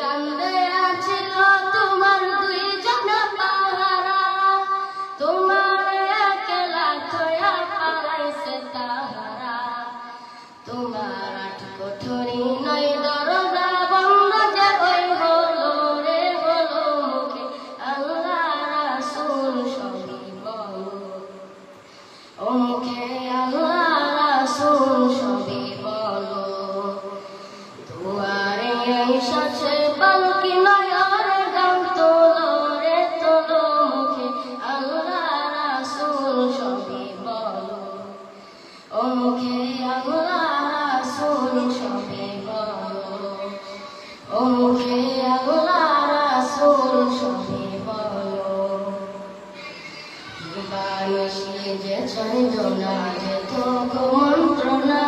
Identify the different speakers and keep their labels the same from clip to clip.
Speaker 1: কান্দে আছিল তোমার দুইজন পাহারা, তোমার একলা থয়া পালাইছে তাহারা। তোমার আট কোঠরি নয় দরজা বন্ধ যে ওই হলো রে হলো মুখে আল্লাহ রাসূল সবই বলো, ও মুখে আল্লাহ রাসূল সবই বলো। দুয়ারে এসেছে পালকি নয়ন গান তোলো রে তোলো মুখে আল্লাহ রাসূল সবই বলো, ও মুখে আল্লাহ রাসূল সবই বলো, ও মুখে আল্লাহ রাসূল সবই বলো। বানিসি যে ছন্দনা যে তোক মন্ত্রণা,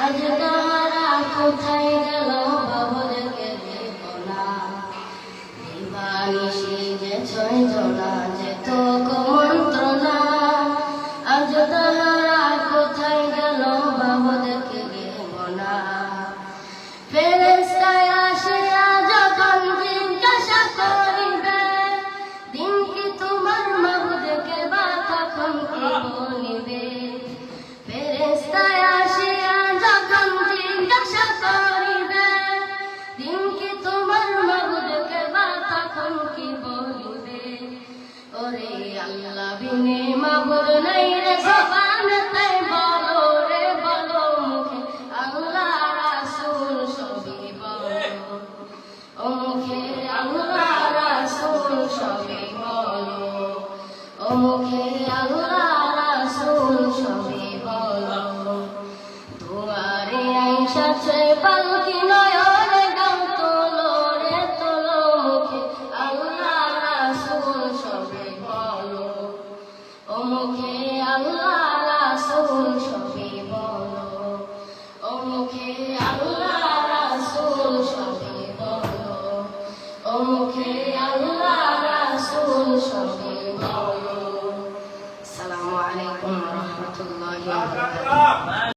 Speaker 1: আজ তারা কোথায় গেল বাবুদেরকে দেব না। বানিসি যে ছন্দনা যে তোক মন্ত্রণা, আজ তারা কোথায় গেল বাবুদেরকে দেব না। ফেরেশতায় আসিয়া যখন জিজ্ঞাসা করিবে, দিন কি তোমার মাবুদকে বা তখন কি বলিবে। ফেরেশতায় আসিয়া যখন জিজ্ঞাসা করিবে, দিন কি তোমার মাবুদকে বা তখন কি বলিবে। ওরে আল্লাহ বিনে মাবুদ নাই রে জবানেতে বলো রে বলো, মুখে আল্লাহ রাসূল সবই বলো, ও মুখে আল্লাহ রাসূল সবই বলো, ও মুখে আল্লাহ রাসূল সবই বলো। দুয়ারে আইসাছে পালকি নয়ন গান তোলো রে তোলো, মুখে আল্লাহ রাসূল সবই বলো, ও মুখে আল্লাহ রাসূল সবই বলো, ও মুখে আল্লাহ রাসূল সবই বলো, ও মুখে আল্লাহ রাসূল সবই বলো। আসসালামু আলাইকুম ওয়া রাহমাতুল্লাহি ওয়া বারাকাতুহু।